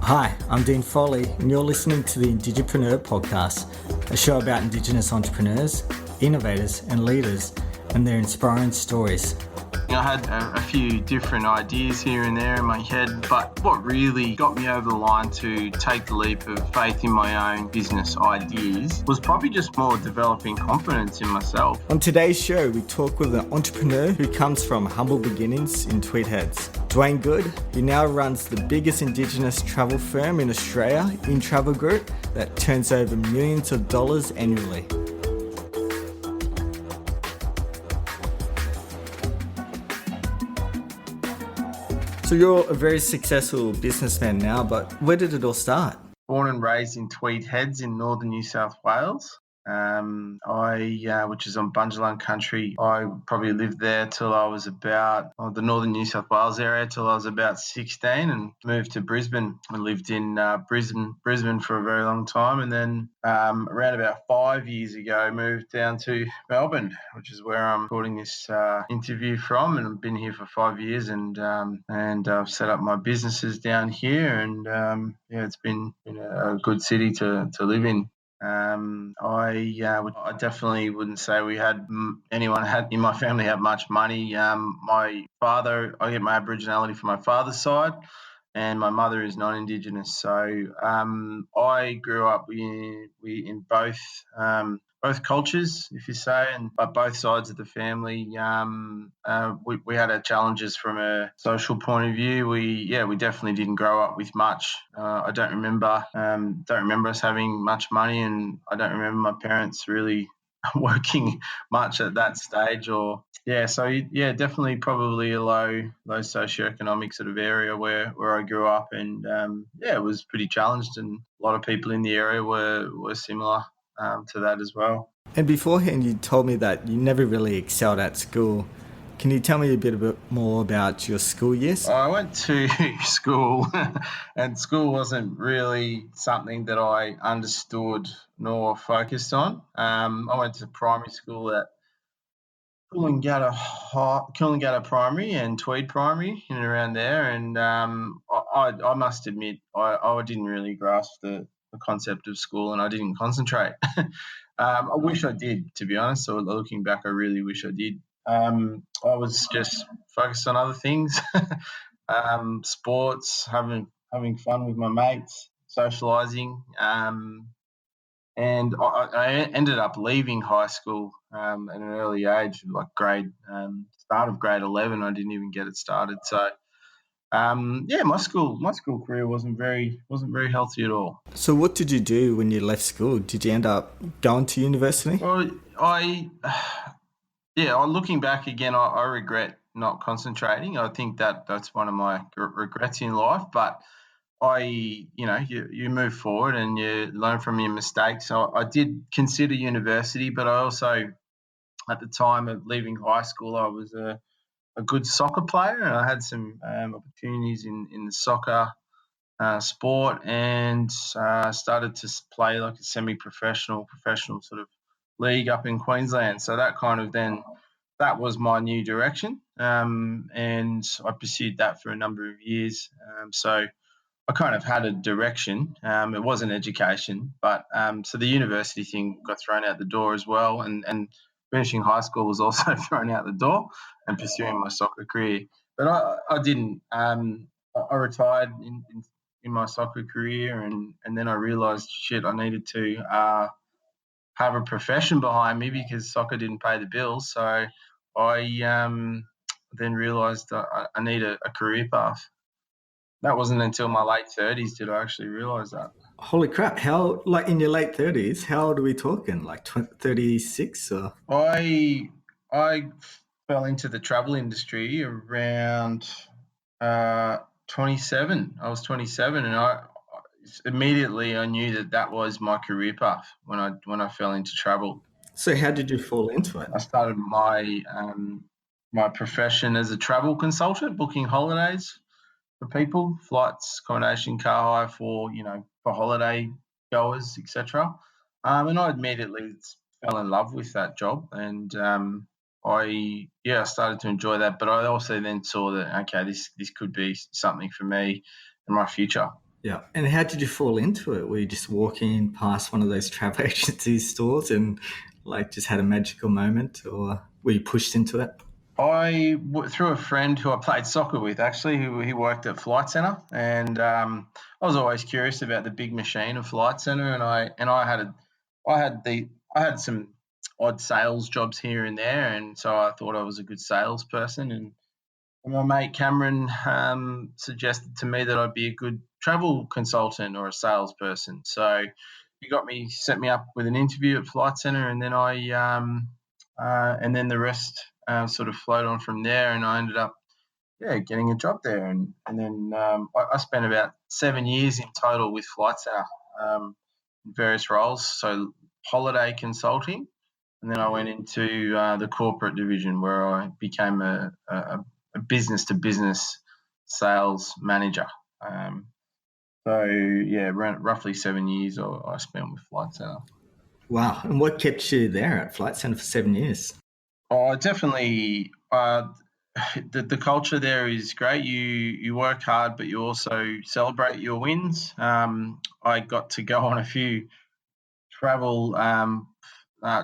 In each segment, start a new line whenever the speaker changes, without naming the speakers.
Hi, I'm Dean Foley, and you're listening to the Indigipreneur Podcast, a show about Indigenous entrepreneurs, innovators, and leaders, and their inspiring stories.
I had a few different ideas here and there in my head, but what really got me over the line to take the leap of faith in my own business ideas was probably just more developing confidence in myself.
On today's show, we talk with an entrepreneur who comes from humble beginnings in Tweed Heads. Dwayne Good, who now runs the biggest Indigenous travel firm in Australia, In Travel Group, that turns over millions of dollars annually. So you're a very successful businessman now, but where did it all start?
Born and raised in Tweed Heads in northern New South Wales. Which is on Bundjalung country. I probably lived there till I was about the northern New South Wales area till I was about 16, and moved to Brisbane. I lived in Brisbane for a very long time, and then around about 5 years ago moved down to Melbourne, which is where I'm recording this interview from. And I've been here for 5 years, and I've set up my businesses down here, and it's been a good city to live in. I definitely wouldn't say anyone in my family had much money. My father, I get my Aboriginality from my father's side, and my mother is non-Indigenous. So I grew up in both cultures, if you say, but both sides of the family. We had our challenges from a social point of view. We definitely didn't grow up with much. I don't remember us having much money, and I don't remember my parents really working much at that stage. Definitely probably a low socioeconomic sort of area where I grew up, and it was pretty challenged, and a lot of people in the area were similar to that as well.
And beforehand, you told me that you never really excelled at school. Can you tell me a bit more about your school years?
I went to school, and school wasn't really something that I understood nor focused on. I went to primary school at Coolangatta Primary and Tweed Primary, in and around there. And I must admit, I didn't really grasp the concept of school, and I didn't concentrate. I wish I did, to be honest. So looking back, I really wish I did. I was just focused on other things, sports, having fun with my mates, socialising, and I ended up leaving high school at an early age, like start of grade 11. I didn't even get it started. So, my school career wasn't very healthy at all.
So what did you do when you left school? Did you end up going to university?
Well, looking back again, I regret not concentrating. I think that's one of my regrets in life, but you move forward and you learn from your mistakes. So I did consider university, but I also, at the time of leaving high school, I was a good soccer player, and I had some opportunities in the soccer sport, and started to play like a professional sort of league up in Queensland. So that was my new direction, and I pursued that for a number of years. So I kind of had a direction. It wasn't education, but so the university thing got thrown out the door as well, and finishing high school was also thrown out the door, and pursuing my soccer career. But I didn't. I retired in my soccer career, and then I realised, I needed to have a profession behind me, because soccer didn't pay the bills. So I then realised I need a career path. That wasn't until my late 30s did I actually realise that.
Holy crap. How, like in your late 30s, how old are we talking? Like 36 or?
I fell into the travel industry around 27. I was 27, and I immediately knew that was my career path when I fell into travel.
So how did you fall into it?
I started my profession as a travel consultant, booking holidays for people, flights, accommodation, car hire for holiday goers, etc. And I immediately fell in love with that job, and I started to enjoy that. But I also then saw that, okay, this could be something for me in my future.
Yeah. And how did you fall into it? Were you just walking past one of those travel agency stores and like just had a magical moment, or were you pushed into it?
Through a friend who I played soccer with, actually, who he worked at Flight Centre, and I was always curious about the big machine of Flight Centre, I had some odd sales jobs here and there, and so I thought I was a good salesperson, and my mate Cameron suggested to me that I'd be a good travel consultant or a salesperson. So set me up with an interview at Flight Centre, and then the rest sort of flowed on from there, and I ended up getting a job there, and then I spent about 7 years in total with Flight Centre, in various roles. So holiday consulting, and then I went into the corporate division where I became a business to business sales manager. Around roughly 7 years I spent with Flight Centre.
Wow. And what kept you there at Flight Centre for 7 years?
Oh, definitely. The culture there is great. You work hard, but you also celebrate your wins. I got to go on a few travel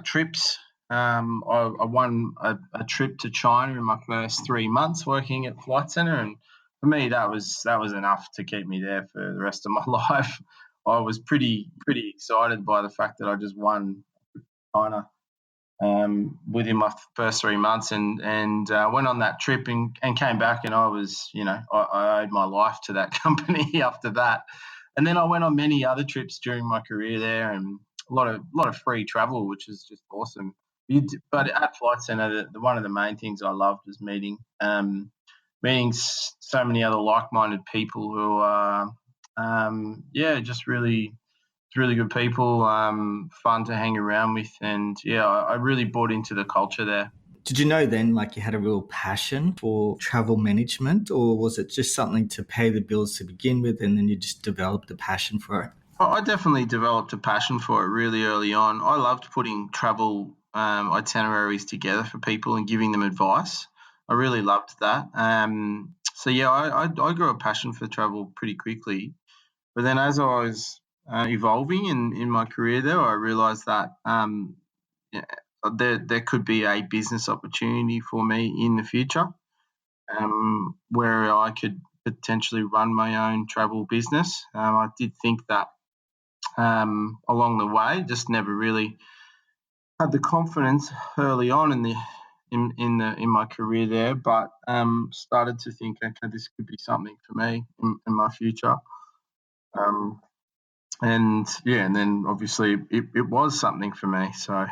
trips. I won a trip to China in my first 3 months working at Flight Centre, and for me that was enough to keep me there for the rest of my life. I was pretty excited by the fact that I just won China within my first 3 months, and went on that trip and came back, and I owed my life to that company after that. And then I went on many other trips during my career there, and a lot of free travel, which is just awesome. But at Flight Centre, one of the main things I loved was meeting so many other like-minded people who are just really good people, fun to hang around with, and I really bought into the culture there.
Did you know then, like, you had a real passion for travel management, or was it just something to pay the bills to begin with, and then you just developed a passion for it?
I definitely developed a passion for it really early on. I loved putting travel itineraries together for people and giving them advice. I really loved that. I grew a passion for travel pretty quickly. But then as I was evolving in my career there, I realised that yeah, there could be a business opportunity for me in the future, where I could potentially run my own travel business. I did think that along the way, just never really had the confidence early on in my career there, but started to think, okay, this could be something for me in my future. Um, and then obviously it was something for me. So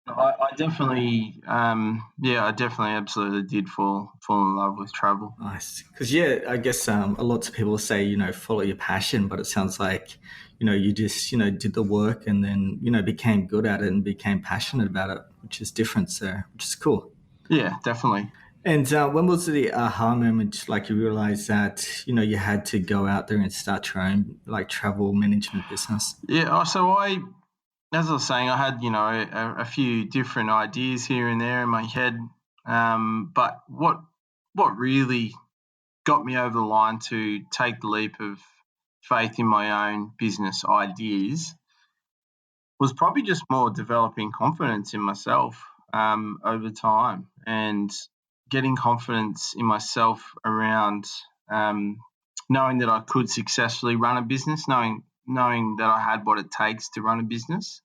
I definitely, I definitely absolutely did fall in love with travel.
Nice. Because, I guess a lot of people say, follow your passion, but it sounds like, you just, did the work and then, became good at it and became passionate about it, which is different, so, which is cool.
Yeah, definitely.
And when was the aha moment, like you realized that, you had to go out there and start your own, like, travel management business?
Yeah, so as I was saying, I had a few different ideas here and there in my head, but what really got me over the line to take the leap of faith in my own business ideas was probably just more developing confidence in myself over time, and getting confidence in myself around knowing that I could successfully run a business, knowing that I had what it takes to run a business.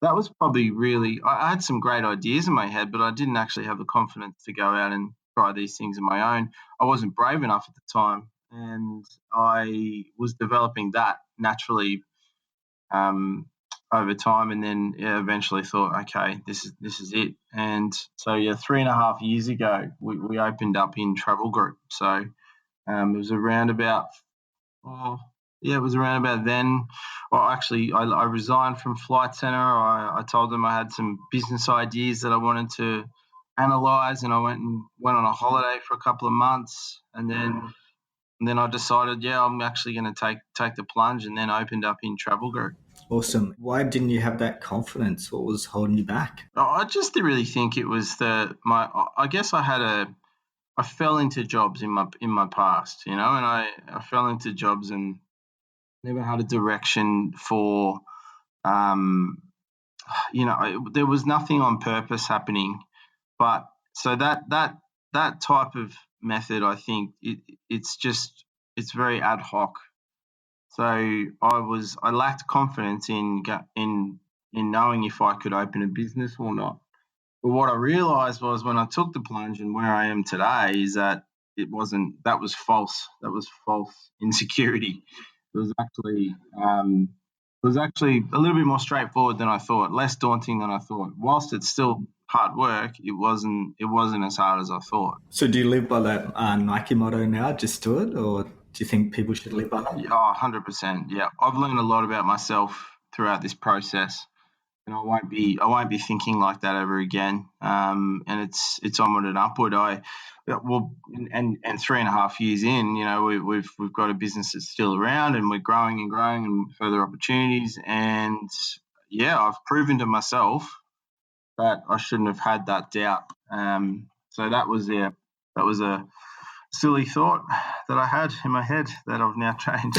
That was probably really, I had some great ideas in my head, but I didn't actually have the confidence to go out and try these things on my own. I wasn't brave enough at the time, and I was developing that naturally over time, and then eventually thought, okay, this is it. And so 3.5 years ago, we opened up in Travel Group. So it was around about it was around about then. Well, actually, I resigned from Flight Centre. I told them I had some business ideas that I wanted to analyse, and I went on a holiday for a couple of months, and then I decided, I'm actually going to take the plunge, and then opened up in Travel Group.
Awesome. Why didn't you have that confidence? What was holding you back?
I just really think it was I guess I had I fell into jobs in my past, and I fell into jobs and never had a direction for, there was nothing on purpose happening. But so that type of method, I think it's very ad hoc. So I lacked confidence in knowing if I could open a business or not. But what I realised was when I took the plunge and where I am today is that that was false. That was false insecurity. It was actually a little bit more straightforward than I thought, less daunting than I thought. Whilst it's still hard work, it wasn't as hard as I thought.
So do you live by that Nike motto now, just do it, or do you think people should live by that?
Yeah, 100%. Yeah, I've learned a lot about myself throughout this process, and I won't be thinking like that ever again. And it's onward and upward. And 3.5 years in, we've got a business that's still around, and we're growing and further opportunities. And yeah, I've proven to myself that I shouldn't have had that doubt. So that was a silly thought that I had in my head that I've now changed.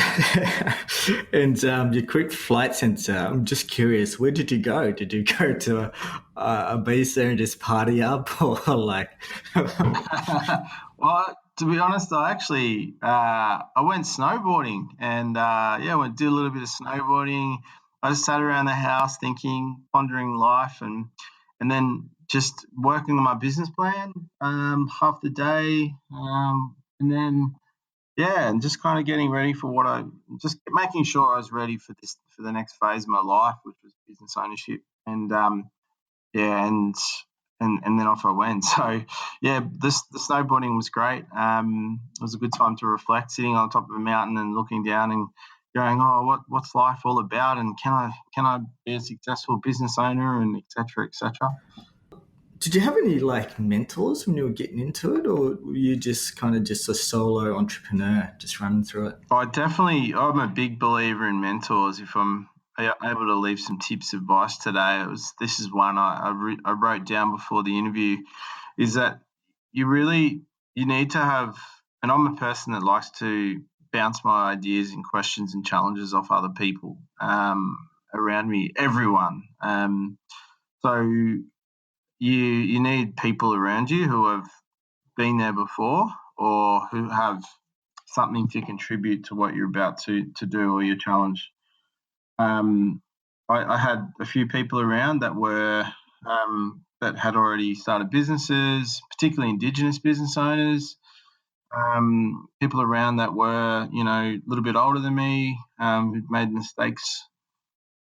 And your quick flight sensor, I'm just curious, where did you go? Did you go to a base there and just party up, or like?
Well, to be honest, I actually I went snowboarding, and I did a little bit of snowboarding. I just sat around the house thinking, pondering life, and then just working on my business plan half the day, and then and just kind of getting ready for just making sure I was ready for the next phase of my life, which was business ownership, and and then off I went. So the snowboarding was great. It was a good time to reflect, sitting on top of a mountain and looking down and going, oh, what's life all about, and can I be a successful business owner, and et cetera, et cetera.
Did you have any like mentors when you were getting into it, or were you just kind of just a solo entrepreneur just running through it?
I'm a big believer in mentors. If I'm able to leave some tips of advice today, this is one I wrote down before the interview, is that you need to have, and I'm a person that likes to bounce my ideas and questions and challenges off other people around me, everyone. So you need people around you who have been there before, or who have something to contribute to what you're about to do or your challenge. I had a few people around that were that had already started businesses, particularly Indigenous business owners. People around that were, a little bit older than me, who'd made mistakes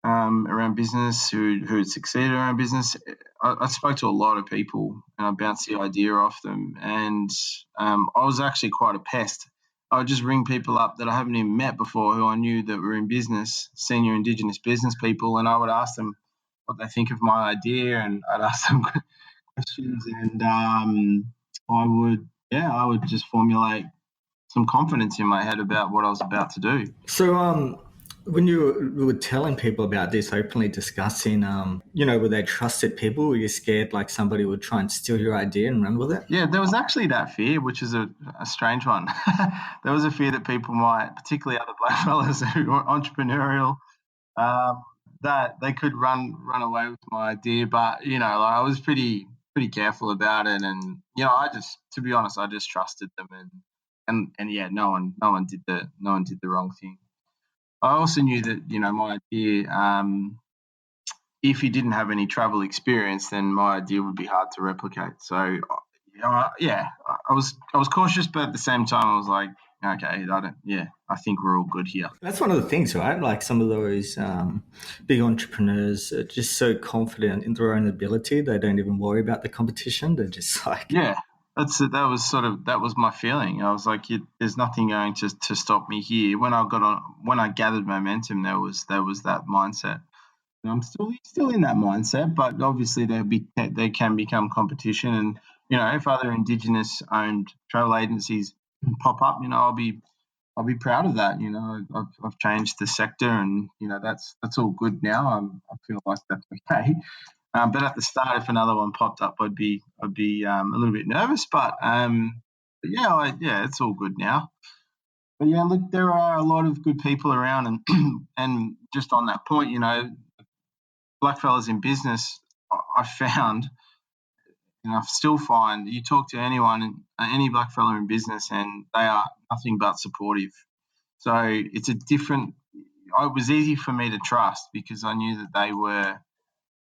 around business, who had succeeded around business. I spoke to a lot of people, and I bounced the idea off them. And I was actually quite a pest. I would just ring people up that I haven't even met before, who I knew that were in business, senior Indigenous business people, and I would ask them what they think of my idea, and I'd ask them questions, and I would just formulate some confidence in my head about what I was about to do.
So, when you were telling people about this, openly discussing, were they trusted people? Were you scared like somebody would try and steal your idea and run with it?
Yeah, there was actually that fear, which is a strange one. There was a fear that people might, particularly other black fellas who are entrepreneurial, that they could run away with my idea. But I was pretty careful about it, and to be honest, I just trusted them, and yeah, no one did the wrong thing. I also knew that my idea, if you didn't have any travel experience, then my idea would be hard to replicate. So I was cautious, but at the same time, I was like, okay, I think we're all good here.
That's one of the things, right? Like some of those big entrepreneurs are just so confident in their own ability, they don't even worry about the competition. They're just like,
that was my feeling. I was like, there's nothing going to stop me here. When I gathered momentum, there was that mindset. And I'm still in that mindset, but obviously they can become competition. And if other Indigenous owned travel agencies pop up, I'll be proud of that. I've changed the sector, and that's all good now. I feel like that's okay. But at the start, if another one popped up, I'd be a little bit nervous. But But yeah, it's all good now. But yeah, look, there are a lot of good people around, and and just on that point, blackfellas in business, I found, and I still find, you talk to anyone, any blackfella in business, and they are nothing but supportive. So it's a different. It was easy for me to trust because I knew that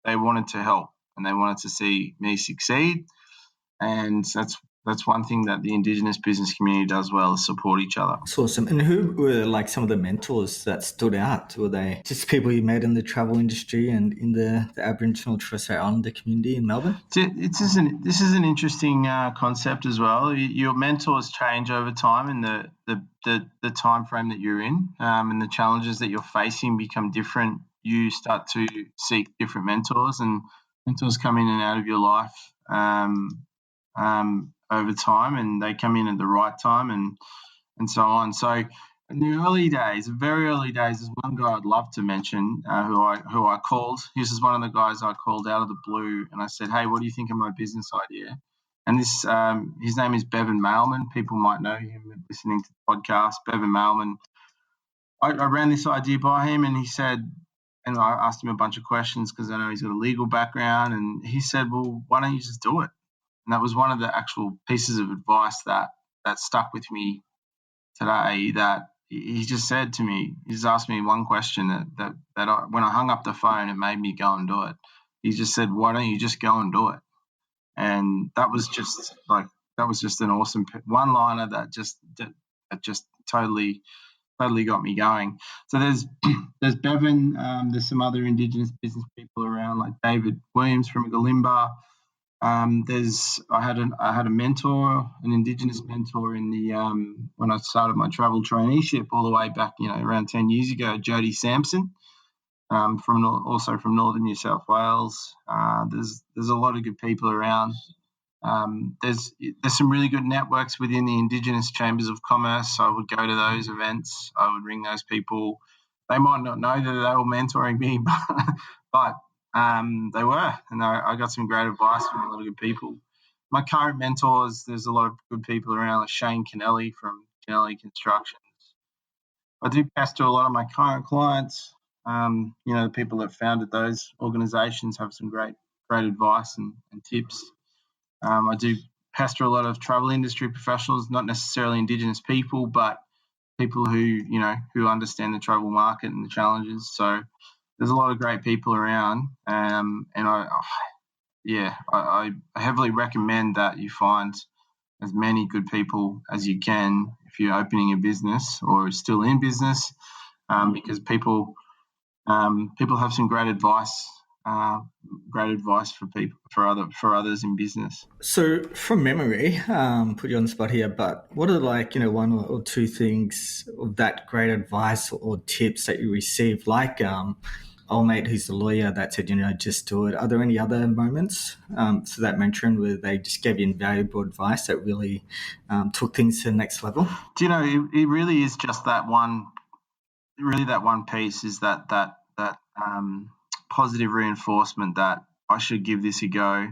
they wanted to help and they wanted to see me succeed, and that's one thing that the Indigenous business community does well, is support each other.
That's awesome. And who were like some of the mentors that stood out? Were they just people you met in the travel industry and in the Aboriginal and Torres Strait Islander community in Melbourne?
This is an interesting concept as well. Your mentors change over time, and the time frame that you're in, and the challenges that you're facing become different. You start to seek different mentors, and mentors come in and out of your life over time, and they come in at the right time, and so on. So in the early days, very early days, there's one guy I'd love to mention who I called. He was one of the guys I called out of the blue, and I said, "Hey, what do you think of my business idea?" And this, his name is Bevan Mailman. People might know him listening to the podcast. Bevan Mailman. I ran this idea by him, and he said, and I asked him a bunch of questions because I know he's got a legal background, and he said, "Well, why don't you just do it?" And that was one of the actual pieces of advice that stuck with me today, that he just said to me, he just asked me one question that when I hung up the phone, it made me go and do it. He just said, "Why don't you just go and do it?" And that was just an awesome one-liner that just totally got me going. So there's Bevan, there's some other Indigenous business people around, like David Williams from Galimba. I had a mentor, an Indigenous mentor in the when I started my travel traineeship all the way back, around 10 years ago, Jody Sampson, also from northern New South Wales. There's a lot of good people around. There's some really good networks within the Indigenous chambers of commerce. I would go to those events. I would ring those people. They might not know that they were mentoring me, but they were, and I got some great advice from a lot of good people. My current mentors, there's a lot of good people around, like Shane Kennelly from Kennelly Constructions. I do pester a lot of my current clients. The people that founded those organisations have some great advice and tips. I do pester a lot of travel industry professionals, not necessarily Indigenous people, but people who understand the travel market and the challenges. So there's a lot of great people around, and I heavily recommend that you find as many good people as you can if you're opening a business or still in business, because people have some great advice for others in business.
So from memory, put you on the spot here, but what are one or two things of that great advice or tips that you received, like old mate who's the lawyer that said, just do it? Are there any other moments to that mentoring where they just gave you invaluable advice that really took things to the next level?
Do you know, it really is just that one piece, is that positive reinforcement that I should give this a go.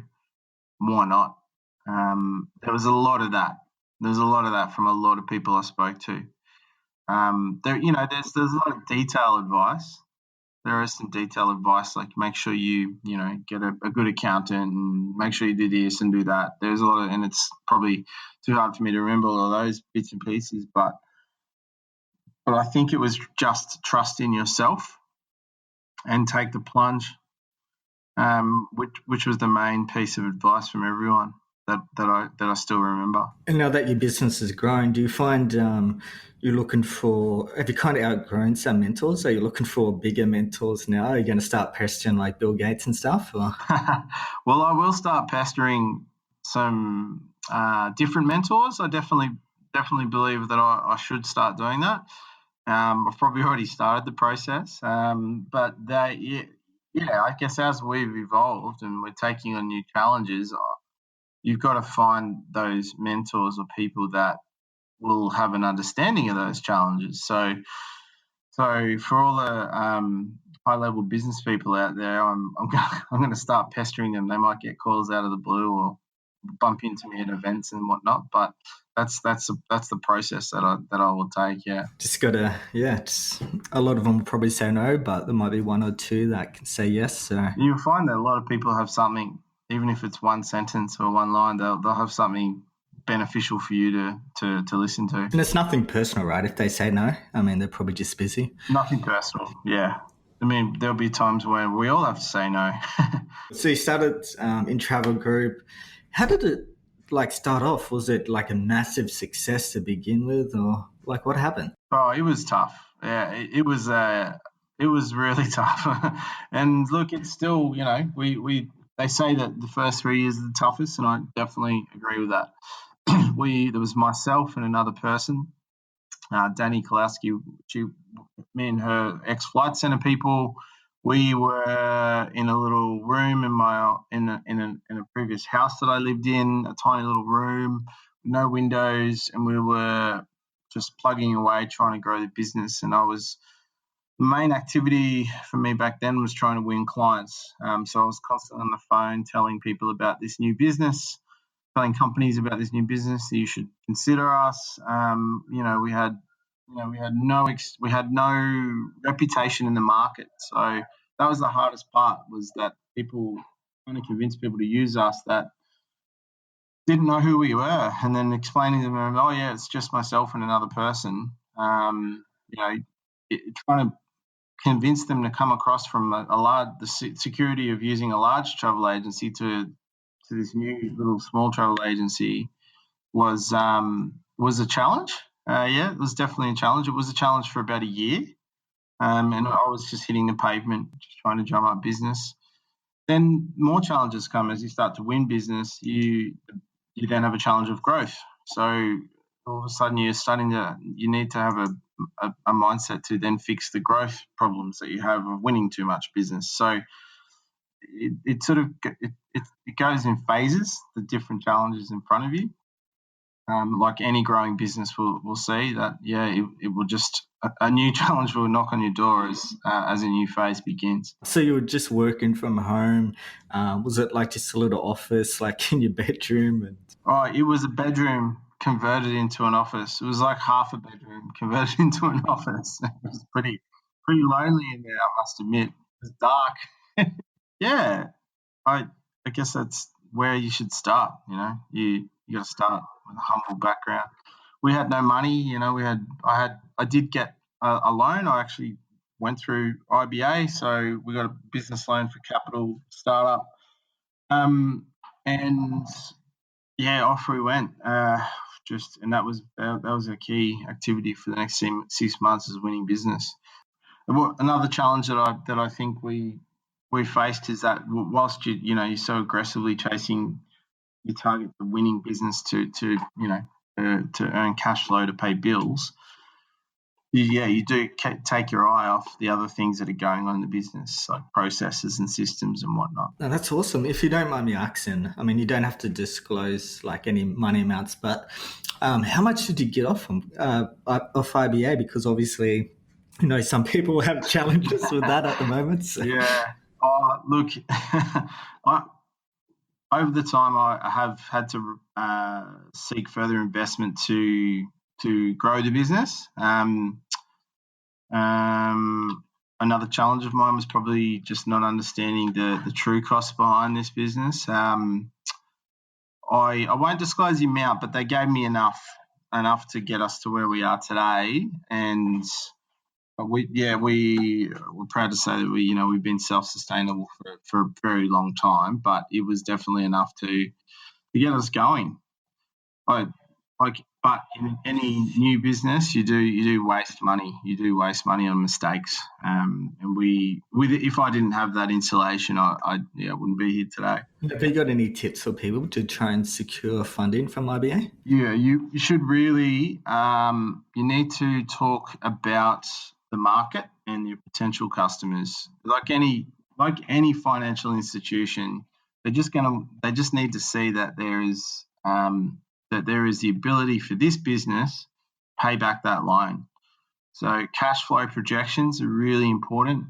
Why not? There was a lot of that. There's a lot of that from a lot of people I spoke to. There's a lot of detailed advice. There is some detailed advice, like make sure you get a good accountant, and make sure you do this and do that. There's a lot of, and it's probably too hard for me to remember all of those bits and pieces, but I think it was just trust in yourself and take the plunge, which was the main piece of advice from everyone that I still remember.
And now that your business has grown, do you find you're looking for, have you kind of outgrown some mentors? Are you looking for bigger mentors now? Are you going to start pestering like Bill Gates and stuff? Or?
Well, I will start pestering some different mentors. I definitely believe that I should start doing that. I've probably already started the process, but I guess as we've evolved and we're taking on new challenges, you've got to find those mentors or people that will have an understanding of those challenges. So for all the high-level business people out there, I'm going to start pestering them. They might get calls out of the blue, or bump into me at events and whatnot. But that's the process that I will take. Yeah.
Just gotta, a lot of them will probably say no, but there might be one or two that can say yes. So
You'll find that a lot of people have something, even if it's one sentence or one line, they'll have something beneficial for you to listen to.
And it's nothing personal, right? If they say no, I mean, they're probably just busy.
Nothing personal. Yeah. I mean, there'll be times where we all have to say no.
So you started in Travel Group. How did it start off? Was it like a massive success to begin with, or what happened?
Oh, it was tough. Yeah, it was. It was really tough. And look, it's still. We they say that the first 3 years are the toughest, and I definitely agree with that. There was myself and another person, Danny Kolowski. Me and her ex-flight center people. We were in a little room in a previous house that I lived in, a tiny little room, no windows, and we were just plugging away trying to grow the business. And the main activity for me back then was trying to win clients. So I was constantly on the phone telling people about this new business, telling companies about this new business that you should consider us. We had no reputation in the market. So that was the hardest part, was that people trying to convince people to use us that didn't know who we were, and then explaining to them, oh yeah, it's just myself and another person. Trying to convince them to come across from the security of using a large travel agency to this new little small travel agency was a challenge. It was definitely a challenge. It was a challenge for about a year, and I was just hitting the pavement, just trying to drum up business. Then more challenges come as you start to win business. You then have a challenge of growth. So all of a sudden you need to have a mindset to then fix the growth problems that you have of winning too much business. So it goes in phases, the different challenges in front of you. Like any growing business will see that, it will just, a new challenge will knock on your door as a new phase begins.
So you were just working from home. Was it like just a little office, like in your bedroom?
It was a bedroom converted into an office. It was like half a bedroom converted into an office. It was pretty lonely in there, I must admit. It was dark. Yeah, I guess that's where you should start. You got to start with a humble background. We had no money. I did get a loan. I actually went through IBA, so we got a business loan for capital startup. And off we went. And that was a key activity for the next 6 months, is winning business. Another challenge that I think we faced is that whilst you're so aggressively chasing your target for winning business to earn cash flow to pay bills, you do take your eye off the other things that are going on in the business, like processes and systems and whatnot.
No, that's awesome. If you don't mind me asking, I mean, you don't have to disclose any money amounts, but how much did you get off IBA? Because obviously, some people have challenges with that at the moment. So.
Yeah. Look, over the time I have had to seek further investment to grow the business. Another challenge of mine was probably just not understanding the true costs behind this business. I won't disclose the amount, but they gave me enough to get us to where we are today. And we're proud to say that we've been self-sustainable for a very long time, but it was definitely enough to get us going. But in any new business, you do waste money. You do waste money on mistakes. And if I didn't have that insulation, I wouldn't be here today.
Have you got any tips for people to try and secure funding from IBA?
Yeah, you should really. You need to talk about the market and your potential customers. Like any financial institution, they just need to see that there is the ability for this business to pay back that loan. So cash flow projections are really important,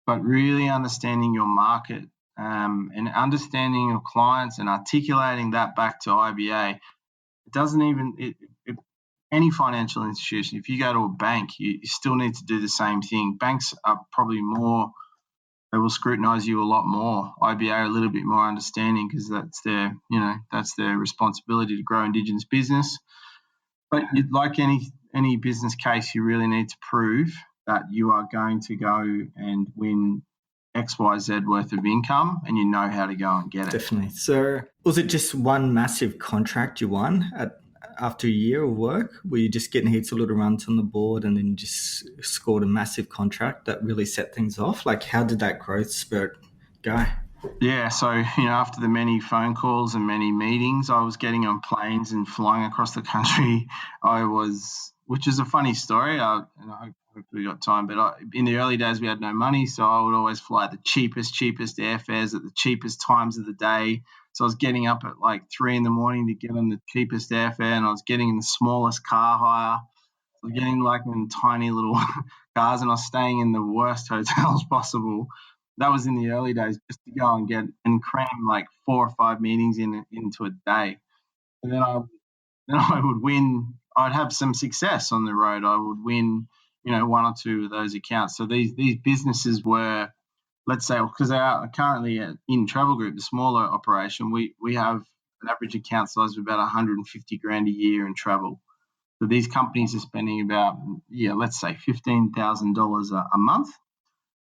but really understanding your market and understanding of clients and articulating that back to IBA. It doesn't even any financial institution. If you go to a bank, you still need to do the same thing. Banks are probably more. They will scrutinise you a lot more. IBA are a little bit more understanding because that's their responsibility to grow Indigenous business. But like any business case, you really need to prove that you are going to go and win X, Y, Z worth of income, and you know how to go and get it.
Definitely. So was it just one massive contract you won after a year of work? Were you just getting heaps of little runs on the board and then just scored a massive contract that really set things off? Like, how did that growth spurt go?
Yeah, so, after the many phone calls and many meetings, I was getting on planes and flying across the country. Which is a funny story, and I hope we got time, but in the early days we had no money, so I would always fly the cheapest airfares at the cheapest times of the day. So I was getting up at like 3 a.m. to get on the cheapest airfare, and I was getting in the smallest car hire. I was getting like in tiny little cars, and I was staying in the worst hotels possible. That was in the early days, just to go and cram like 4 or 5 meetings into a day. And then I would win. I'd have some success on the road. I would win, 1 or 2 of those accounts. So these businesses were, let's say, because they are currently in Travel Group, the smaller operation, we have an average account size of about 150 grand a year in travel. So these companies are spending about, let's say $15,000 a month.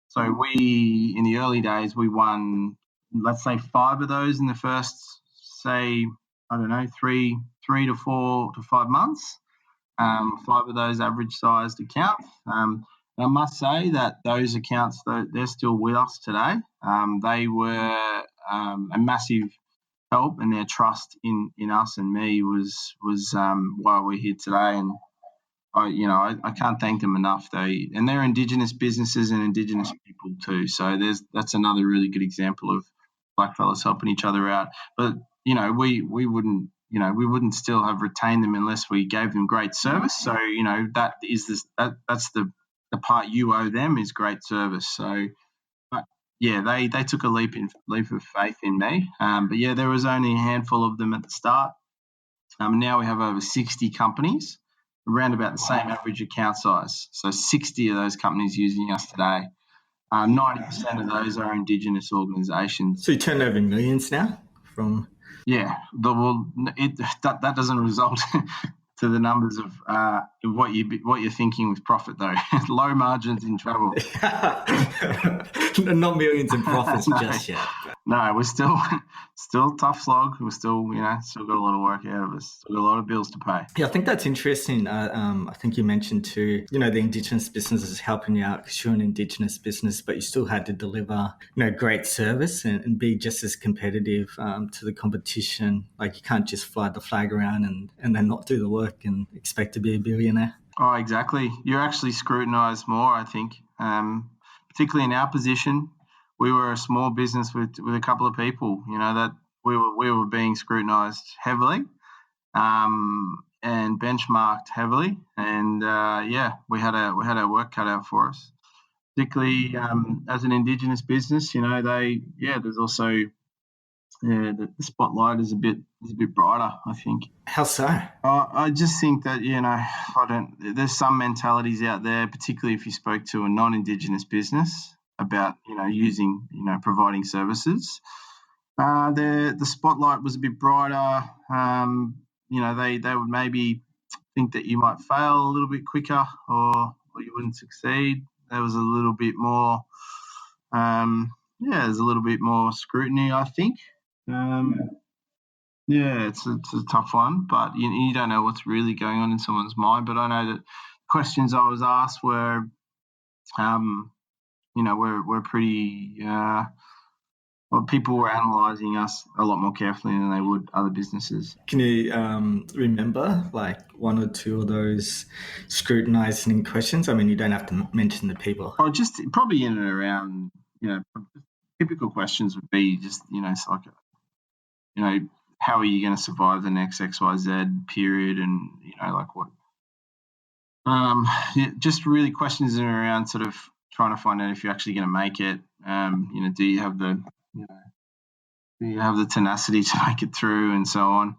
So in the early days, we won, let's say 5 of those in the first, say, I don't know, 3 to 4 to 5 months. 5 of those average-sized accounts. I must say that those accounts, they're still with us today. They were a massive help, and their trust in us and me was why we're here today. And I can't thank them enough. They're Indigenous businesses and Indigenous people too. So that's another really good example of blackfellas helping each other out. But we wouldn't still have retained them unless we gave them great service. So that's the part you owe them is great service. So, they took a leap of faith in me. But there was only a handful of them at the start. Now we have over 60 companies, around about the same average account size. So 60 of those companies using us today. 90% of those are Indigenous organisations.
So you turn over millions now from...
Yeah, that doesn't result to the numbers of what you're thinking with profit though. Low margins in travel.
Not millions in profits just yet.
No, we're still tough slog. We're still got a lot of work ahead of us. Still got a lot of bills to pay.
Yeah, I think that's interesting. I think you mentioned too, the Indigenous businesses helping you out because you're an Indigenous business, but you still had to deliver, great service and be just as competitive to the competition. Like you can't just fly the flag around and then not do the work and expect to be a billionaire.
Oh, exactly. You're actually scrutinised more, I think, particularly in our position. We were a small business with a couple of people, that we were being scrutinised heavily and benchmarked heavily. And, we had our work cut out for us, particularly as an Indigenous business. There's also the spotlight is a bit brighter, I think.
How so?
I just think that, there's some mentalities out there, particularly if you spoke to a non-Indigenous business about, providing services. The spotlight was a bit brighter. They would maybe think that you might fail a little bit quicker or you wouldn't succeed. There was a little bit more, there's a little bit more scrutiny, I think. It's a tough one, but you don't know what's really going on in someone's mind. But I know that questions I was asked were, we're pretty. People were analysing us a lot more carefully than they would other businesses.
Can you remember like 1 or 2 of those scrutinising questions? I mean, you don't have to mention the people.
Oh, just probably in and around. Typical questions would be just it's like, how are you going to survive the next XYZ period, and like what. Just really questions around sort of trying to find out if you're actually going to make it. Do you have the you have the tenacity to make it through and so on.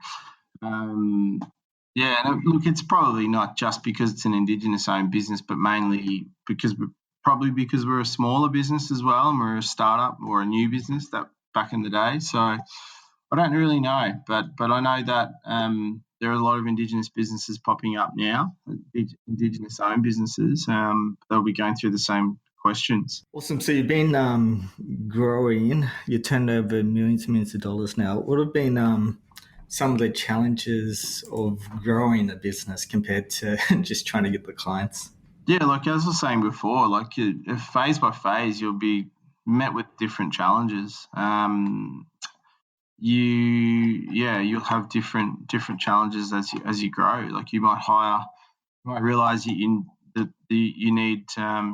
Yeah, and look, it's probably not just because it's an Indigenous-owned business, but mainly because we're a smaller business as well, and we're a startup or a new business that back in the day. So I don't really know, but I know that there are a lot of Indigenous businesses popping up now, Indigenous-owned businesses. They'll be going through the same questions.
Awesome. So you've been growing. You turned over millions and millions of dollars now. What have been some of the challenges of growing a business compared to just trying to get the clients?
Yeah, like as I was saying before, phase by phase, you'll be met with different challenges. You'll have different challenges as you grow. Like you might realize you need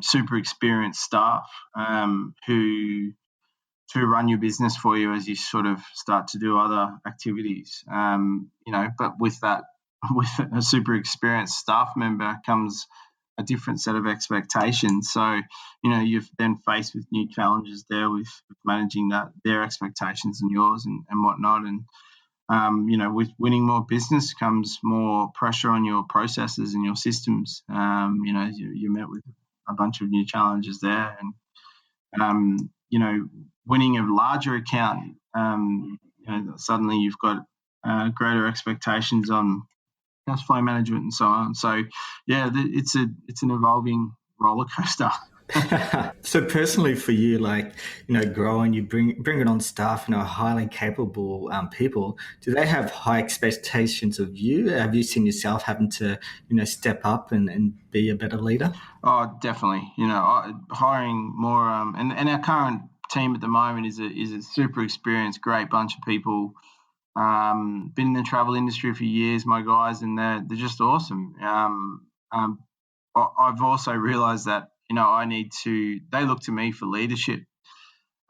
super experienced staff who to run your business for you as you sort of start to do other activities. But with a super experienced staff member comes a different set of expectations. So, you're then faced with new challenges there with managing their expectations and yours and whatnot. And, with winning more business comes more pressure on your processes and your systems. You're met with a bunch of new challenges there. And, winning a larger account, suddenly you've got greater expectations on cash flow management and so on. So, yeah, it's an evolving roller coaster.
So personally for you, growing, you bring on staff, highly capable people. Do they have high expectations of you? Have you seen yourself having to, step up and be a better leader?
Oh, definitely. Hiring more, and our current team at the moment is a super experienced, great bunch of people. Been in the travel industry for years, my guys, and they're just awesome. I've also realised that they look to me for leadership,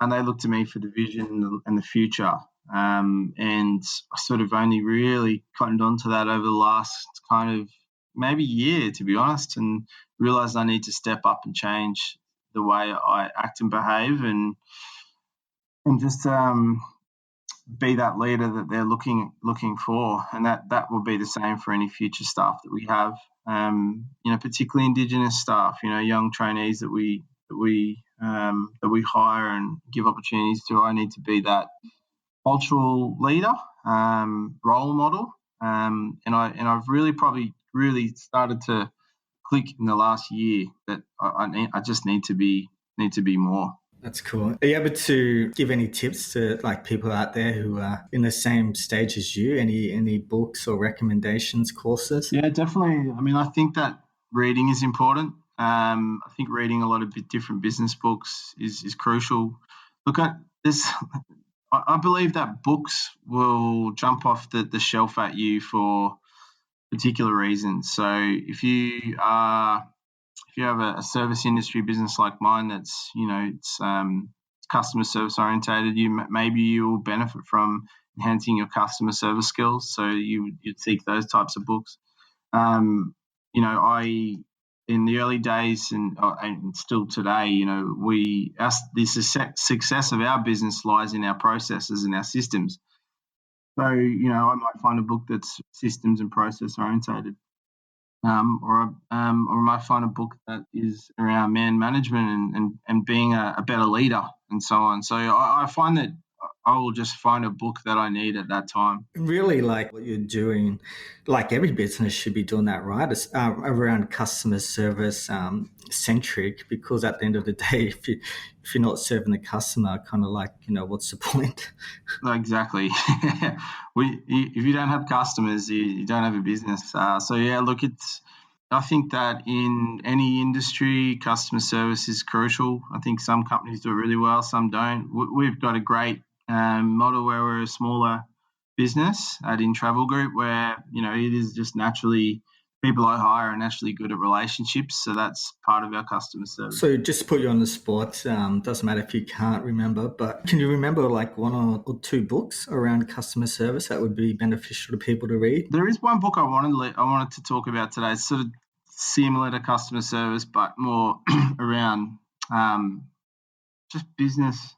and they look to me for the vision and the future. And I sort of only really cottoned onto that over the last kind of maybe year, to be honest, and realised I need to step up and change the way I act and behave, and just be that leader that they're looking for, and that will be the same for any future staff that we have. Particularly Indigenous staff, young trainees that we hire and give opportunities to. I need to be that cultural leader, role model, and I've really started to click in the last year that I just need to be more.
That's cool. Are you able to give any tips to people out there who are in the same stage as you? Any books or recommendations, courses?
Yeah, definitely. I mean, I think that reading is important. I think reading a lot of different business books is crucial. Look at this. I believe that books will jump off the shelf at you for particular reasons. So if you have a service industry business like mine that's it's customer service orientated, maybe you will benefit from enhancing your customer service skills. So you'd seek those types of books. I in the early days and still today, the success of our business lies in our processes and our systems. So I might find a book that's systems and process orientated. Or I might find a book that is around man management and being a better leader and so on. So I find that I will just find a book that I need at that time.
Really, what you're doing, every business should be doing that, right? It's around customer service centric, because at the end of the day, if you're not serving the customer, kind of what's the point?
Exactly. If you don't have customers, you don't have a business. So yeah, look, I think that in any industry, customer service is crucial. I think some companies do it really well, some don't. We've got a great model where we're a smaller business at In Travel Group, where it is just naturally people I hire are naturally good at relationships, so that's part of our customer service.
So just to put you on the spot, doesn't matter if you can't remember, but can you remember one or two books around customer service that would be beneficial to people to read?
There is one book I wanted to talk about today. It's sort of similar to customer service, but more around just business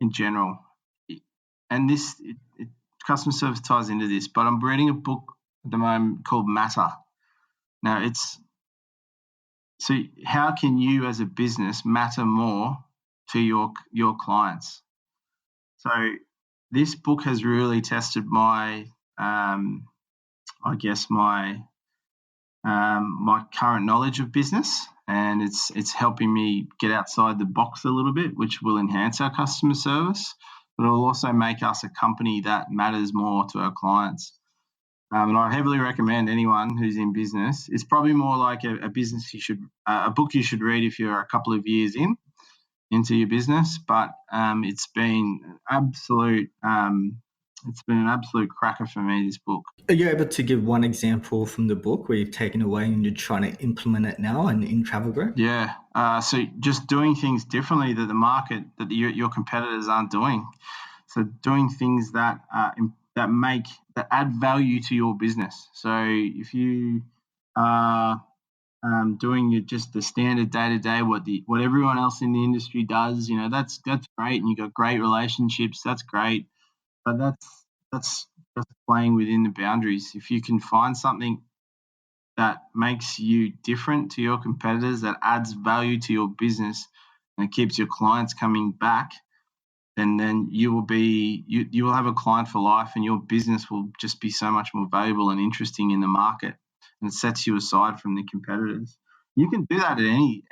in general. and customer service ties into this, but I'm reading a book at the moment called Matter. Now, so how can you as a business matter more to your clients? So this book has really tested my my current knowledge of business, and it's helping me get outside the box a little bit, which will enhance our customer service, but it will also make us a company that matters more to our clients. And I heavily recommend anyone who's in business. It's probably more like a book you should read if you're a couple of years into your business. But it's been an absolute cracker for me, this book.
Are you able to give one example from the book where you've taken away and you're trying to implement it now in Travel Group?
Yeah. So just doing things differently that the market, that your competitors aren't doing. So doing things that add value to your business. So if you are doing just the standard day-to-day, what everyone else in the industry does, that's great, and you got great relationships. That's great, but that's just playing within the boundaries. If you can find something that makes you different to your competitors, that adds value to your business, and it keeps your clients coming back, then you will have a client for life, and your business will just be so much more valuable and interesting in the market, and it sets you aside from the competitors. You can do that at any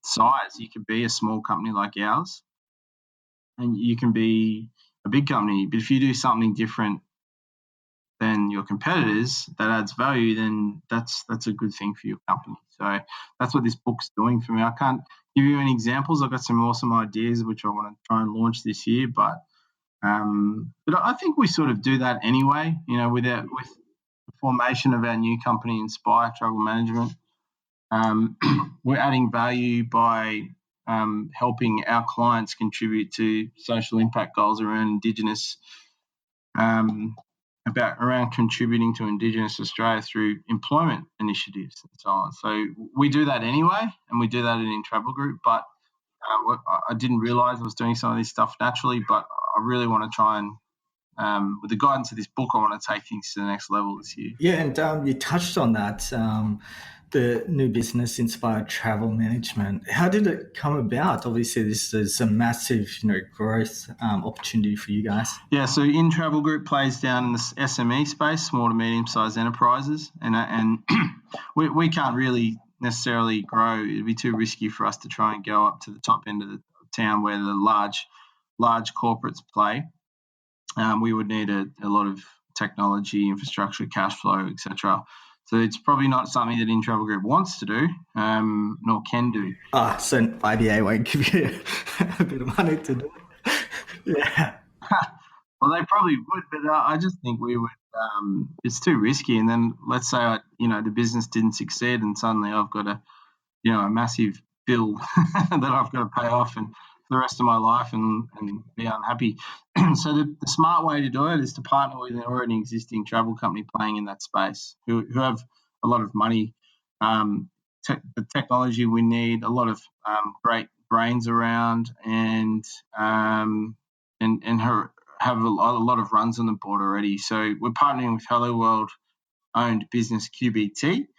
size. You could be a small company like ours, and you can be a big company, but if you do something different than your competitors that adds value, then that's a good thing for your company. So that's what this book's doing for me. I can't give you any examples. I've got some awesome ideas which I want to try and launch this year, but I think we sort of do that anyway. With the formation of our new company, Inspire Travel Management, we're adding value by helping our clients contribute to social impact goals around Indigenous. Around contributing to Indigenous Australia through employment initiatives and so on. So we do that anyway, and we do that in Travel Group, but I didn't realise I was doing some of this stuff naturally, but I really want to try and, with the guidance of this book, I want to take things to the next level this year.
Yeah, and you touched on that, the new business, Inspired Travel Management. How did it come about? Obviously, this is a massive, growth opportunity for you guys.
Yeah, so In Travel Group plays down in the SME space, small to medium-sized enterprises, and we can't really necessarily grow. It'd be too risky for us to try and go up to the top end of the town where the large corporates play. We would need a lot of technology, infrastructure, cash flow, etc. So it's probably not something that In Travel Group wants to do, nor can do.
So IBA won't give you a bit of money to do it. Yeah.
Well, they probably would, but I just think we would. It's too risky. And then let's say the business didn't succeed, and suddenly I've got a massive bill that I've got to pay off and for the rest of my life and be unhappy. So the smart way to do it is to partner with an already existing travel company playing in that space who have a lot of money, the technology we need, a lot of great brains around, and have a lot of runs on the board already. So we're partnering with Hello World owned business QBT.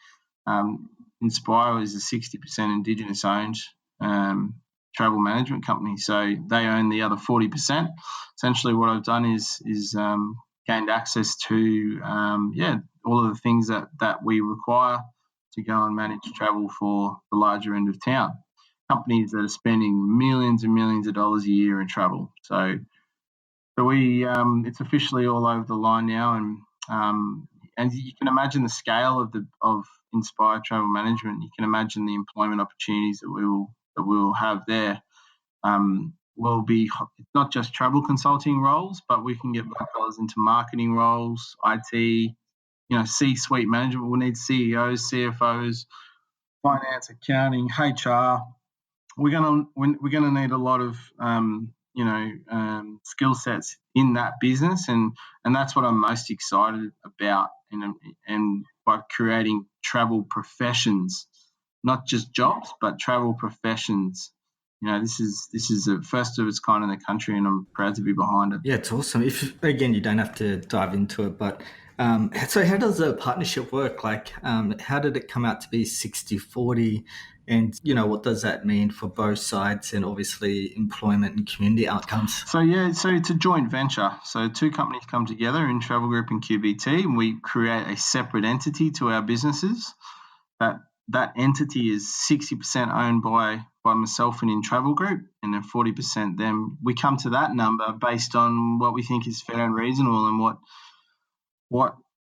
Inspire is a 60% Indigenous owned travel management company, so they own the other 40%. Essentially, what I've done is gained access to all of the things that we require to go and manage travel for the larger end of town. Companies that are spending millions and millions of dollars a year in travel. So we it's officially all over the line now, and you can imagine the scale of Inspire Travel Management. You can imagine the employment opportunities that we will have there. Will be not just travel consulting roles, but we can get black fellas into marketing roles, IT, C-suite management. We'll need CEOs, CFOs, finance, accounting, HR. We're gonna need a lot of skill sets in that business, and that's what I'm most excited about. And by creating travel professions, not just jobs, but travel professions this is the first of its kind in the country, and I'm proud to be behind it.
Yeah, it's awesome. If again, you don't have to dive into it, but so how does the partnership work? Like, how did it come out to be 60-40? And, what does that mean for both sides and obviously employment and community outcomes?
So it's a joint venture. So two companies come together in Travel Group and QBT, and we create a separate entity to our businesses. That entity is 60% owned by myself and in Travel Group, and then 40% them. We come to that number based on what we think is fair and reasonable, and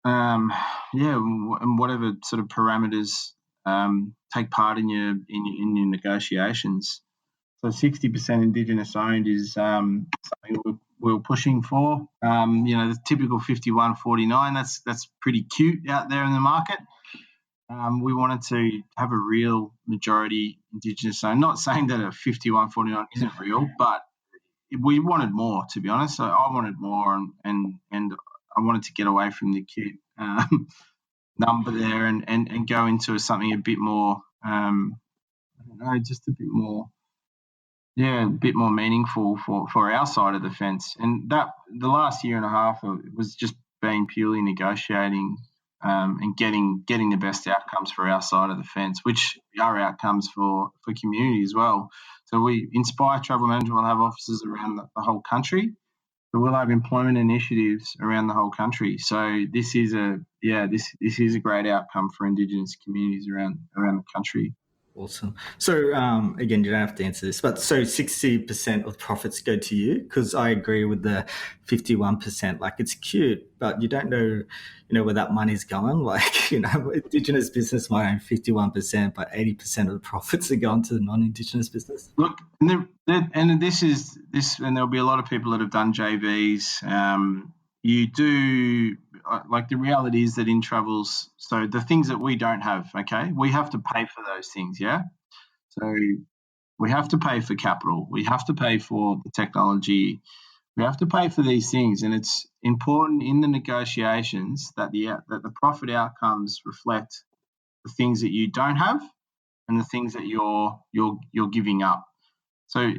and whatever sort of parameters take part in your negotiations. So 60% Indigenous owned is something we're pushing for. The typical 51-49, that's pretty cute out there in the market. We wanted to have a real majority Indigenous owned. Not saying that a 51-49 isn't real, but we wanted more, to be honest. So I wanted more, and I wanted to get away from the cute number there and go into something a bit more, just a bit more, a bit more meaningful for our side of the fence. And that the last year and a half was just being purely negotiating and getting the best outcomes for our side of the fence, which are outcomes for community as well. So we Inspire Travel Management will have offices around the whole country. So we'll have employment initiatives around the whole country. So this is a great outcome for Indigenous communities around the country.
Awesome. So again, you don't have to answer this, but so 60% of profits go to you, because I agree with the 51%. Like, it's cute, but you don't know, where that money's going. Like, Indigenous business might own 51%, but 80% of the profits are going to the non-Indigenous business.
Look, and there'll be a lot of people that have done JVs. You do, like, the reality is that in travels, so the things that we don't have, okay, we have to pay for those things, yeah? So we have to pay for capital. We have to pay for the technology. We have to pay for these things, and it's important in the negotiations that the profit outcomes reflect the things that you don't have and the things that you're giving up. So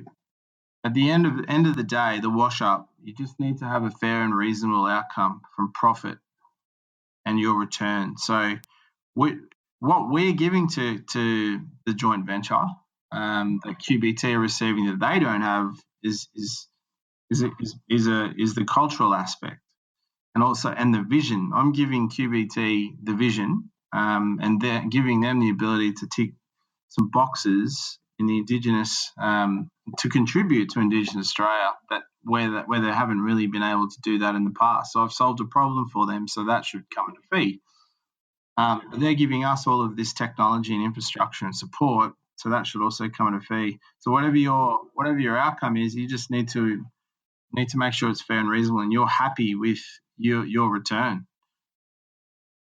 at the end of the day, the wash up, you just need to have a fair and reasonable outcome from profit and your return. So what we're giving to the joint venture that QBT are receiving that they don't have is the cultural aspect, and the vision. I'm giving QBT the vision, and they're giving them the ability to tick some boxes in the Indigenous to contribute to Indigenous Australia where they haven't really been able to do that in the past. So I've solved a problem for them, so that should come at a fee. But they're giving us all of this technology and infrastructure and support, so that should also come at a fee. So whatever your outcome is, you just need to make sure it's fair and reasonable, and you're happy with your return.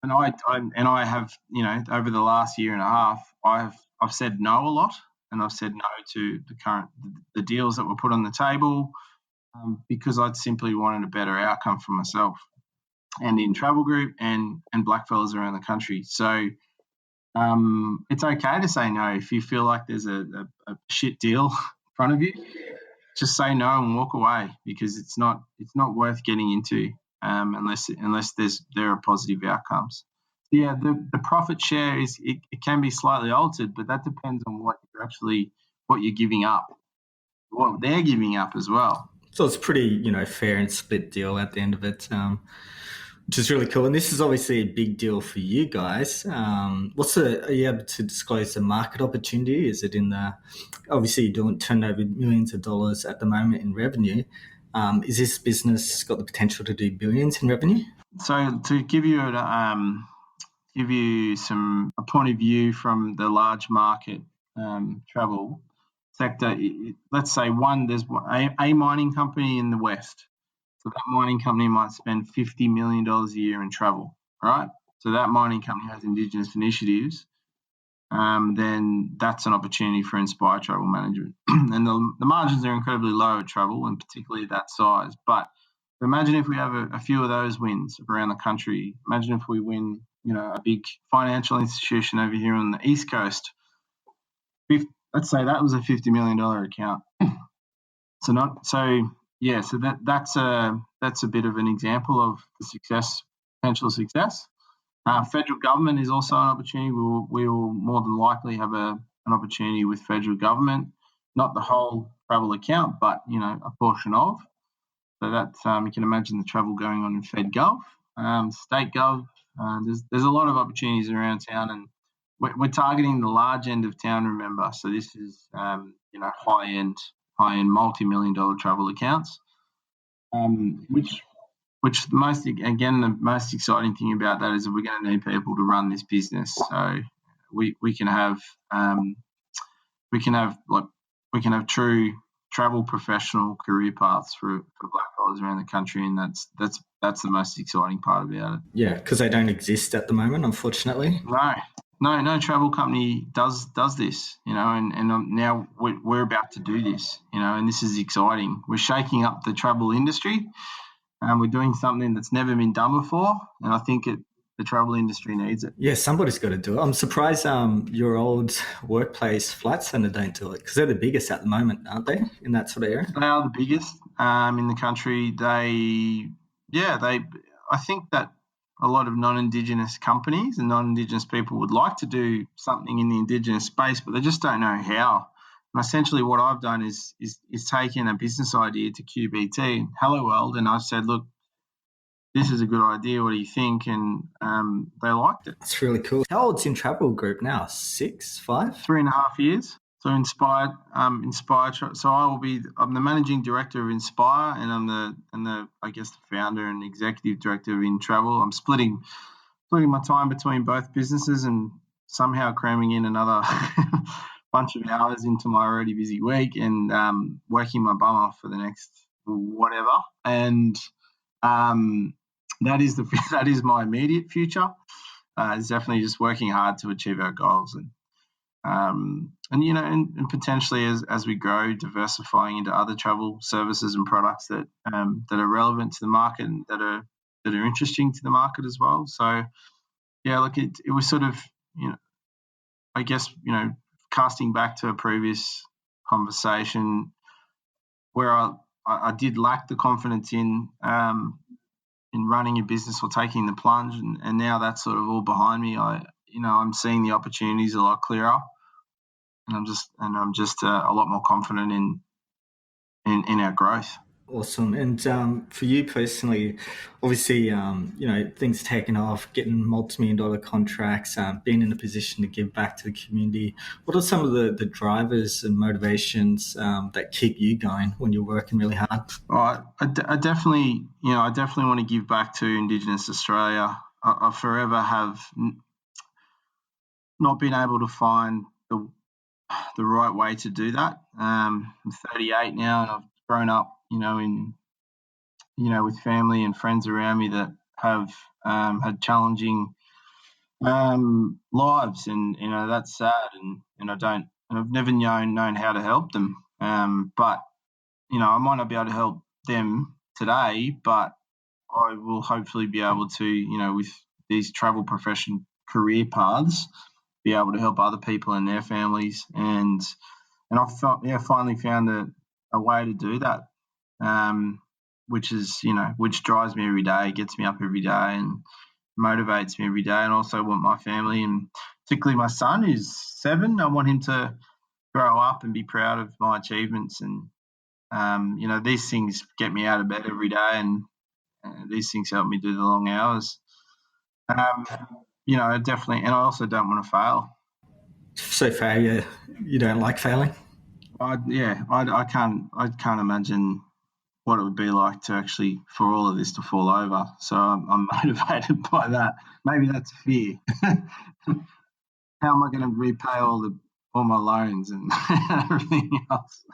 And I have, over the last year and a half, I've said no a lot, and I've said no to the deals that were put on the table because I'd simply wanted a better outcome for myself and in Travel Group and blackfellas around the country. So it's okay to say no if you feel like there's a shit deal in front of you. Just say no and walk away, because it's not worth getting into unless there are positive outcomes. Yeah, the profit share it can be slightly altered, but that depends on what you're giving up, what they're giving up as well.
So it's pretty, fair and split deal at the end of it, which is really cool. And this is obviously a big deal for you guys. Are you able to disclose the market opportunity? Is it obviously you're doing turnover millions of dollars at the moment in revenue. Is this business got the potential to do billions in revenue?
So to give you a point of view from the large market travel sector, let's say there's a mining company in the West. So that mining company might spend $50 million a year in travel, right? So that mining company has Indigenous initiatives. Then that's an opportunity for Inspire Travel Management. And the margins are incredibly low at travel, and particularly that size. But imagine if we have a few of those wins around the country. Imagine if we win, a big financial institution over here on the East Coast, let's say that was a $50 million account. So that's a bit of an example of the potential success. Federal government is also an opportunity. We will more than likely have an opportunity with federal government, not the whole travel account, but a portion of. So that's you can imagine the travel going on in FedGov, state gov. There's a lot of opportunities around town, and we're targeting the large end of town. Remember, so this is high end multi-million dollar travel accounts, which the most exciting thing about that is that we're going to need people to run this business. So we can have true travel professional career paths for blackfellas around the country, and that's the most exciting part about it.
Yeah, because they don't exist at the moment, unfortunately.
No travel company does this, and now we're about to do this, and this is exciting. We're shaking up the travel industry, and we're doing something that's never been done before, and I think the travel industry needs it.
Yeah, somebody's got to do it. I'm surprised your old workplace flight centre don't do it, because they're the biggest at the moment, aren't they, in that sort of area?
They are the biggest in the country. I think that a lot of non-Indigenous companies and non-Indigenous people would like to do something in the Indigenous space, but they just don't know how. And essentially what I've done is taken a business idea to QBT, Hello World, and I've said, look, this is a good idea. What do you think? And they liked it.
That's really cool. How old's in Travel Group now? 6, 5?
3.5 years. So Inspire. So I'm the managing director of Inspire, and I'm the founder and executive director of In Travel. I'm splitting my time between both businesses and somehow cramming in another bunch of hours into my already busy week, and working my bum off for the next whatever. And that is my immediate future. It's definitely just working hard to achieve our goals, and potentially as we grow, diversifying into other travel services and products that are relevant to the market and that are interesting to the market as well. So yeah, look, it was sort of casting back to a previous conversation where I did lack the confidence in running a business or taking the plunge, and now that's sort of all behind me. I'm seeing the opportunities a lot clearer, and I'm just a lot more confident in our growth.
Awesome. And for you personally, obviously, things taking off, getting multi-million-dollar contracts, being in a position to give back to the community. What are some of the drivers and motivations that keep you going when you're working really hard?
I definitely want to give back to Indigenous Australia. I forever have not been able to find the right way to do that. I'm 38 now, and I've grown up, with family and friends around me that have had challenging lives, and that's sad, and I've never known how to help them. But I might not be able to help them today, but I will hopefully be able to, with these travel profession career paths, be able to help other people and their families, and I've finally found a way to do that, which drives me every day, gets me up every day, and motivates me every day. And also want my family, and particularly my son who's 7, I want him to grow up and be proud of my achievements. And these things get me out of bed every day, and these things help me do the long hours. Definitely, and I also don't want to fail.
So failure, you don't like failing?
I can't imagine what it would be like to actually for all of this to fall over. So I'm motivated by that. Maybe that's fear. How am I going to repay all my loans and everything else?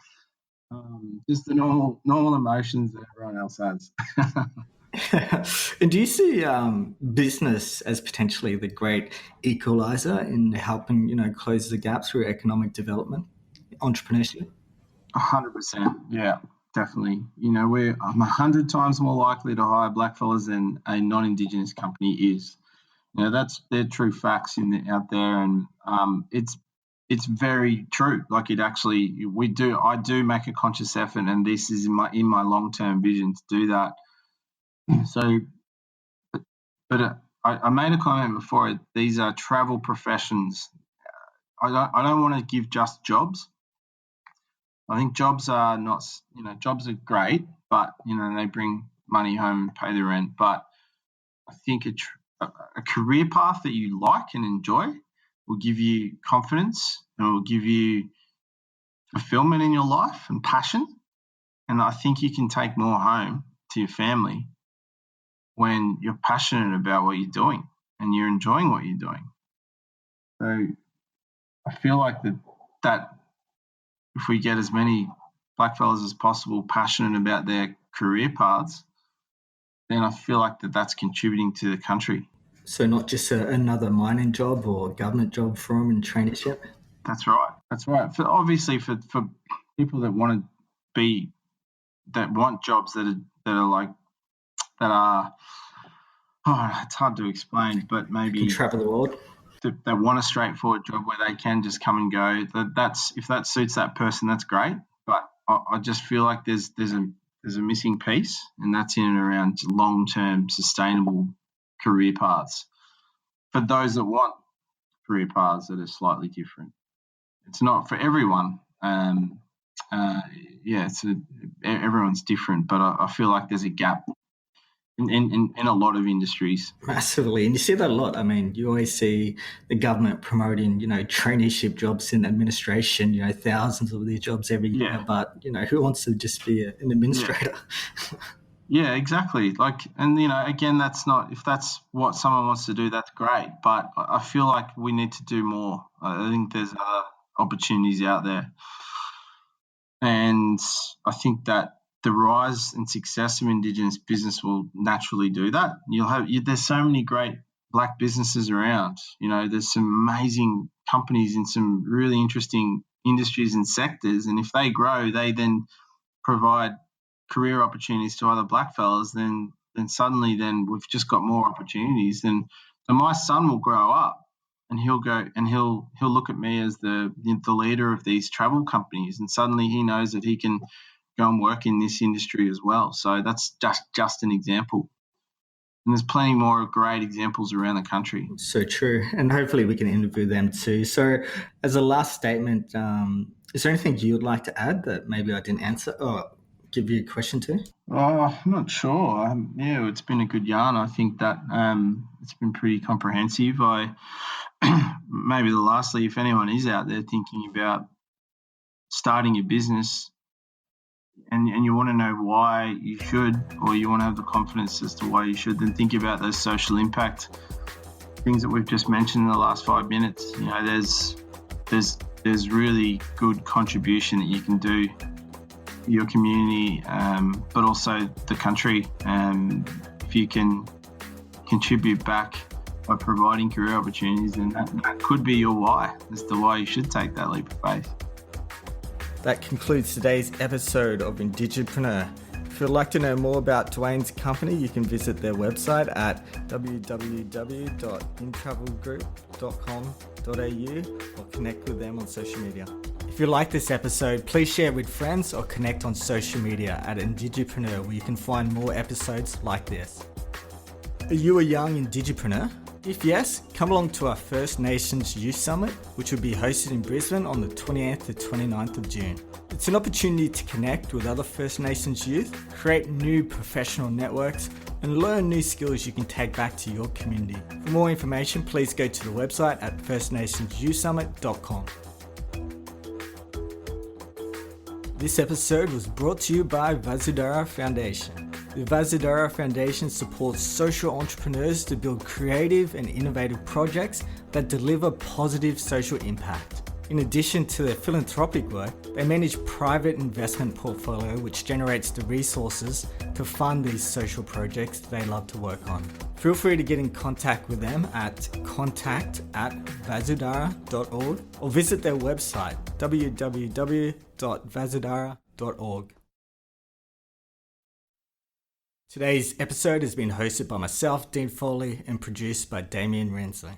Just the normal emotions that everyone else has.
And do you see business as potentially the great equalizer in helping, close the gap through economic development, entrepreneurship?
100%. Yeah, definitely. I'm 100 times more likely to hire blackfellas than a non-Indigenous company is. They're true facts out there, and it's it's very true. Like I do make a conscious effort, and this is in my long-term vision to do that. So, but I made a comment before. These are travel professions. I don't want to give just jobs. I think jobs are not, jobs are great, but they bring money home and pay the rent. But I think a career path that you like and enjoy will give you confidence and will give you fulfillment in your life and passion. And I think you can take more home to your family when you're passionate about what you're doing and you're enjoying what you're doing. So I feel like that if we get as many blackfellas as possible passionate about their career paths, then I feel like that's contributing to the country.
So not just another mining job or government job for them in traineeship?
That's right. Obviously, for people that want jobs that are it's hard to explain, but maybe
can travel the world.
They want a straightforward job where they can just come and go. If that suits that person, that's great. But I just feel like there's a missing piece, and that's in and around long-term sustainable career paths for those that want career paths that are slightly different. It's not for everyone. Everyone's different, but I feel like there's a gap in a lot of industries.
Massively. And you see that a lot. I mean, you always see the government promoting, traineeship jobs in administration, thousands of these jobs every year. But, who wants to just be an administrator?
Yeah, exactly. Again, if that's what someone wants to do, that's great. But I feel like we need to do more. I think there's other opportunities out there. And I think that the rise and success of Indigenous business will naturally do that. There's so many great Black businesses around. There's some amazing companies in some really interesting industries and sectors. And if they grow, they then provide career opportunities to other Blackfellas. Then suddenly, we've just got more opportunities. And my son will grow up, and he'll look at me as the leader of these travel companies, and suddenly he knows that he can go and work in this industry as well. So that's just an example. And there's plenty more great examples around the country.
So true. And hopefully we can interview them too. So as a last statement, is there anything you would like to add that maybe I didn't answer or give you a question to?
I'm not sure. It's been a good yarn. I think that it's been pretty comprehensive. Maybe lastly, if anyone is out there thinking about starting a business, and you want to know why you should, or you want to have the confidence as to why you should, then think about those social impact things that we've just mentioned in the last 5 minutes. There's really good contribution that you can do for your community, but also the country. If you can contribute back by providing career opportunities, then that could be your why as to why you should take that leap of faith.
That concludes today's episode of Indigipreneur. If you'd like to know more about Dwayne's company, you can visit their website at www.intravelgroup.com.au or connect with them on social media. If you like this episode, please share with friends or connect on social media at Indigipreneur, where you can find more episodes like this. Are you a young Indigipreneur? If yes, come along to our First Nations Youth Summit, which will be hosted in Brisbane on the 28th to 29th of June. It's an opportunity to connect with other First Nations youth, create new professional networks, and learn new skills you can take back to your community. For more information, please go to the website at firstnationsyouthsummit.com. This episode was brought to you by Vasudhara Foundation. The Vasudhara Foundation supports social entrepreneurs to build creative and innovative projects that deliver positive social impact. In addition to their philanthropic work, they manage private investment portfolio which generates the resources to fund these social projects they love to work on. Feel free to get in contact with them at contact@vasudhara.org or visit their website www.vasudhara.org. Today's episode has been hosted by myself, Dean Foley, and produced by Damien Rensley.